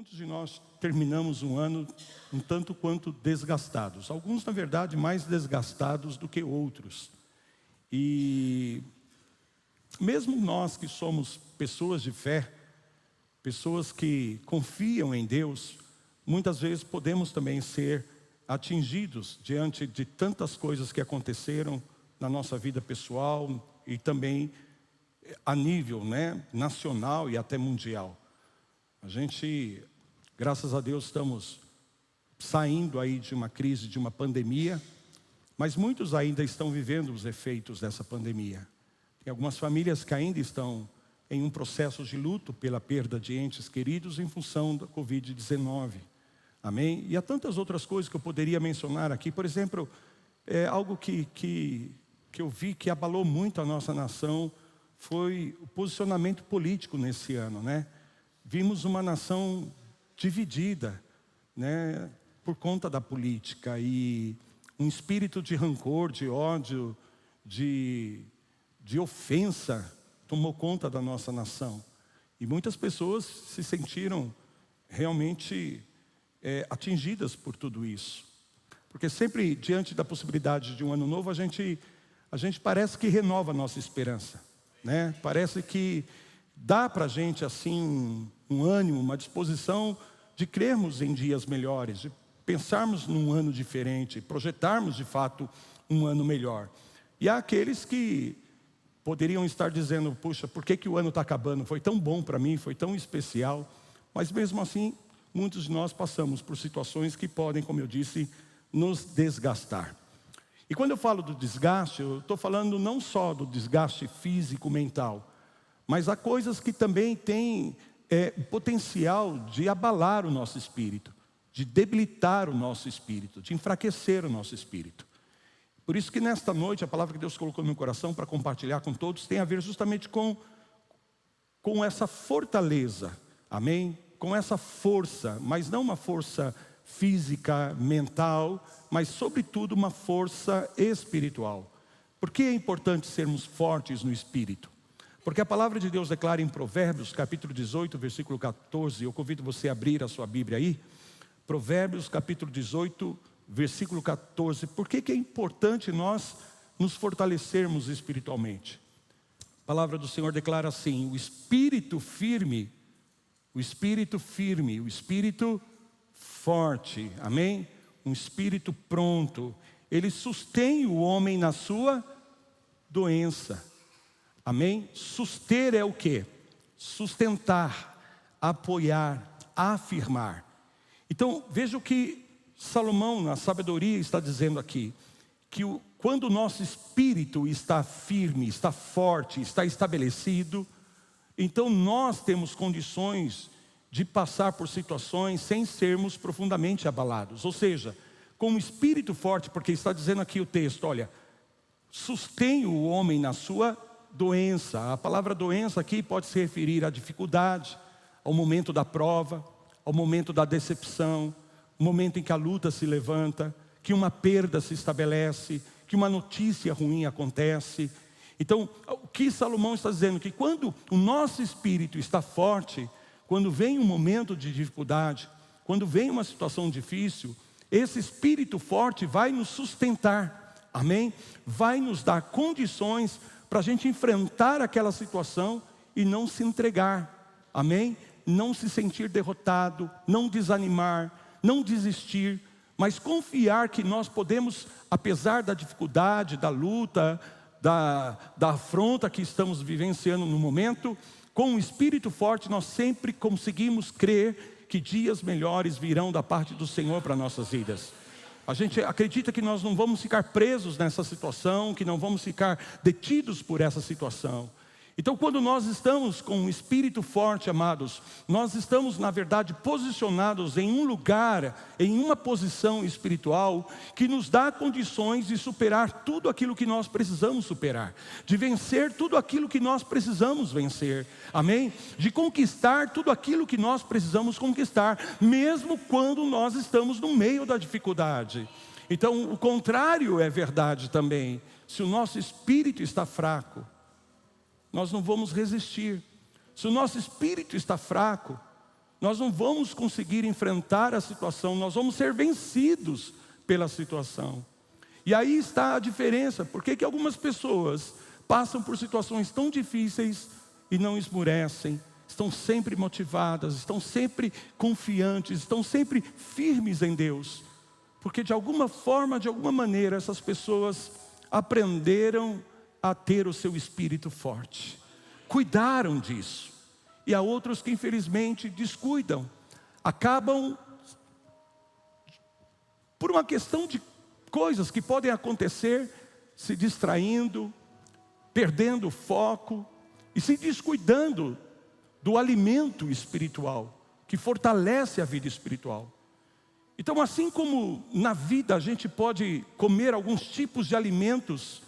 Muitos de nós terminamos um ano um tanto quanto desgastados. Alguns, na verdade, mais desgastados do que outros. E mesmo nós que somos pessoas de fé, pessoas que confiam em Deus, muitas vezes podemos também ser atingidos diante de tantas coisas que aconteceram na nossa vida pessoal e também a nível, nacional e até mundial. A gente, graças a Deus, estamos saindo aí de uma crise, de uma pandemia, mas muitos ainda estão vivendo os efeitos dessa pandemia. Tem algumas famílias que ainda estão em um processo de luto pela perda de entes queridos em função da Covid-19. Amém? E há tantas outras coisas que eu poderia mencionar aqui. Por exemplo, algo que eu vi que abalou muito a nossa nação foi o posicionamento político nesse ano, Vimos uma nação dividida, por conta da política, e um espírito de rancor, de ódio, de ofensa tomou conta da nossa nação. E muitas pessoas se sentiram realmente atingidas por tudo isso. Porque sempre diante da possibilidade de um ano novo, a gente parece que renova a nossa esperança, Parece que dá para a gente assim um ânimo, uma disposição de crermos em dias melhores, de pensarmos num ano diferente, projetarmos de fato um ano melhor. E há aqueles que poderiam estar dizendo: puxa, por que o ano está acabando? Foi tão bom para mim, foi tão especial. Mas mesmo assim, muitos de nós passamos por situações que podem, como eu disse, nos desgastar. E quando eu falo do desgaste, eu estou falando não só do desgaste físico, mental, mas há coisas que também têm o potencial de abalar o nosso espírito, de debilitar o nosso espírito, de enfraquecer o nosso espírito. Por isso que nesta noite, a palavra que Deus colocou no meu coração para compartilhar com todos, tem a ver justamente com essa fortaleza, amém? Com essa força, mas não uma força física, mental, mas sobretudo uma força espiritual. Por que é importante sermos fortes no espírito? Porque a palavra de Deus declara em Provérbios, capítulo 18, versículo 14, eu convido você a abrir a sua Bíblia aí, Provérbios, capítulo 18, versículo 14, por que é importante nós nos fortalecermos espiritualmente? A palavra do Senhor declara assim: o espírito firme, o espírito forte, amém? Um espírito pronto, ele sustém o homem na sua doença. Amém? Suster é o quê? Sustentar, apoiar, afirmar. Então, veja o que Salomão, na sabedoria, está dizendo aqui. Que quando o nosso espírito está firme, está forte, está estabelecido, então nós temos condições de passar por situações sem sermos profundamente abalados. Ou seja, com um espírito forte, porque está dizendo aqui o texto, olha, sustém o homem na sua doença. A palavra doença aqui pode se referir à dificuldade, ao momento da prova, ao momento da decepção, o momento em que a luta se levanta, que uma perda se estabelece, que uma notícia ruim acontece. Então, o que Salomão está dizendo? Que quando o nosso espírito está forte, quando vem um momento de dificuldade, quando vem uma situação difícil, esse espírito forte vai nos sustentar, amém? Vai nos dar condições para a gente enfrentar aquela situação e não se entregar, amém? Não se sentir derrotado, não desanimar, não desistir, mas confiar que nós podemos, apesar da dificuldade, da luta, da afronta que estamos vivenciando no momento, com um espírito forte nós sempre conseguimos crer que dias melhores virão da parte do Senhor para nossas vidas. A gente acredita que nós não vamos ficar presos nessa situação, que não vamos ficar detidos por essa situação. Então, quando nós estamos com um espírito forte, amados, nós estamos, na verdade, posicionados em um lugar, em uma posição espiritual, que nos dá condições de superar tudo aquilo que nós precisamos superar, de vencer tudo aquilo que nós precisamos vencer, amém? De conquistar tudo aquilo que nós precisamos conquistar, mesmo quando nós estamos no meio da dificuldade. Então, o contrário é verdade também. Se o nosso espírito está fraco, nós não vamos resistir. Se o nosso espírito está fraco, nós não vamos conseguir enfrentar a situação, nós vamos ser vencidos pela situação. E aí está a diferença. Por que algumas pessoas passam por situações tão difíceis e não esmorecem? Estão sempre motivadas, estão sempre confiantes, estão sempre firmes em Deus. Porque de alguma forma, de alguma maneira, essas pessoas aprenderam a ter o seu espírito forte. Cuidaram disso. E há outros que infelizmente descuidam. Acabam, por uma questão de coisas que podem acontecer, se distraindo, perdendo o foco e se descuidando do alimento espiritual, que fortalece a vida espiritual. Então, assim como na vida a gente pode comer alguns tipos de alimentos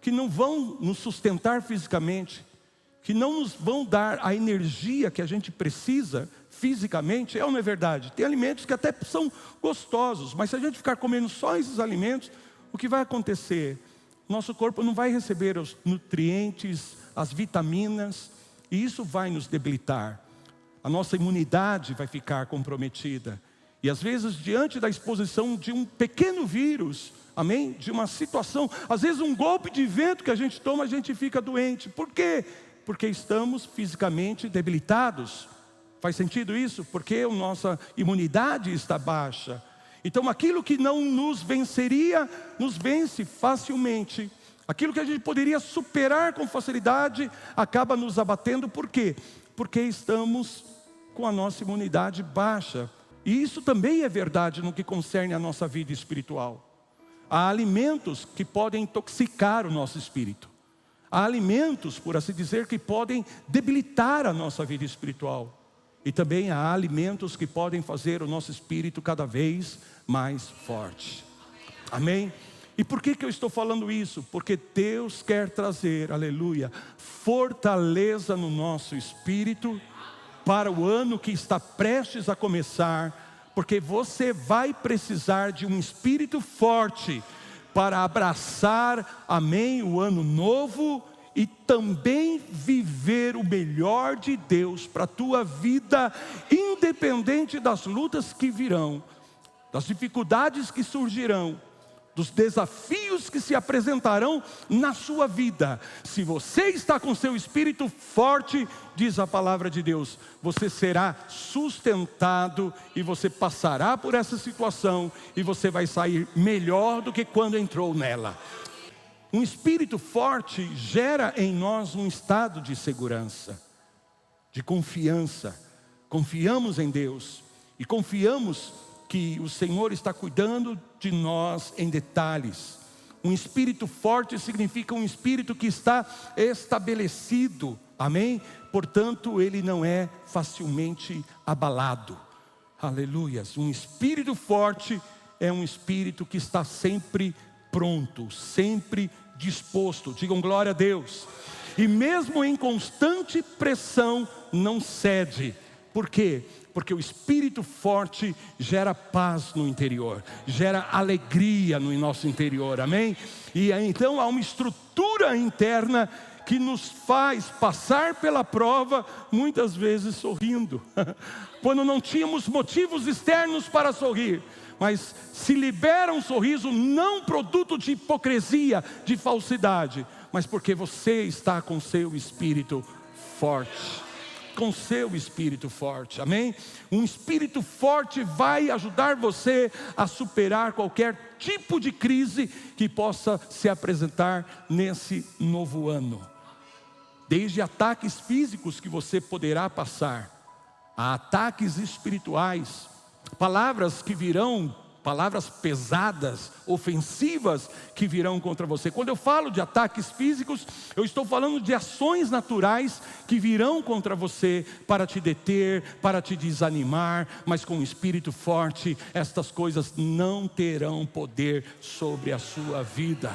que não vão nos sustentar fisicamente, que não nos vão dar a energia que a gente precisa fisicamente, é ou não é verdade? Tem alimentos que até são gostosos, mas se a gente ficar comendo só esses alimentos, o que vai acontecer? Nosso corpo não vai receber os nutrientes, as vitaminas, e isso vai nos debilitar. A nossa imunidade vai ficar comprometida. E às vezes, diante da exposição de um pequeno vírus, amém? De uma situação, às vezes um golpe de vento que a gente toma, a gente fica doente. Por quê? Porque estamos fisicamente debilitados. Faz sentido isso? Porque a nossa imunidade está baixa. Então aquilo que não nos venceria, nos vence facilmente. Aquilo que a gente poderia superar com facilidade, acaba nos abatendo. Por quê? Porque estamos com a nossa imunidade baixa. E isso também é verdade no que concerne a nossa vida espiritual. Há alimentos que podem intoxicar o nosso espírito. Há alimentos, por assim dizer, que podem debilitar a nossa vida espiritual. E também há alimentos que podem fazer o nosso espírito cada vez mais forte. Amém? E por que eu estou falando isso? Porque Deus quer trazer, aleluia, fortaleza no nosso espírito para o ano que está prestes a começar, porque você vai precisar de um espírito forte para abraçar, amém, o ano novo e também viver o melhor de Deus para a tua vida, independente das lutas que virão, das dificuldades que surgirão, dos desafios que se apresentarão na sua vida. Se você está com seu espírito forte, diz a palavra de Deus, você será sustentado e você passará por essa situação e você vai sair melhor do que quando entrou nela. Um espírito forte gera em nós um estado de segurança, de confiança. Confiamos em Deus e confiamos que o Senhor está cuidando de nós em detalhes. Um espírito forte significa um espírito que está estabelecido, amém? Portanto, ele não é facilmente abalado. Aleluias. Um espírito forte é um espírito que está sempre pronto, sempre disposto. Digam glória a Deus. E mesmo em constante pressão, não cede. Por quê? Porque o espírito forte gera paz no interior, gera alegria no nosso interior, amém? E então há uma estrutura interna que nos faz passar pela prova, muitas vezes sorrindo, quando não tínhamos motivos externos para sorrir, mas se libera um sorriso não produto de hipocrisia, de falsidade, mas porque você está com seu espírito forte. Com seu espírito forte, amém? Um espírito forte vai ajudar você a superar qualquer tipo de crise que possa se apresentar nesse novo ano. Desde ataques físicos que você poderá passar, a ataques espirituais, palavras que virão, palavras pesadas, ofensivas que virão contra você. Quando eu falo de ataques físicos, eu estou falando de ações naturais que virão contra você para te deter, para te desanimar, mas com um espírito forte, estas coisas não terão poder sobre a sua vida.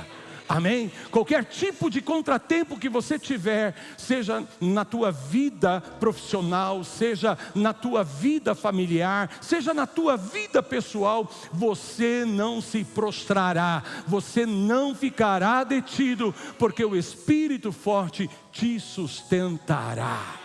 Amém? Qualquer tipo de contratempo que você tiver, seja na tua vida profissional, seja na tua vida familiar, seja na tua vida pessoal, você não se prostrará, você não ficará detido, porque o Espírito forte te sustentará.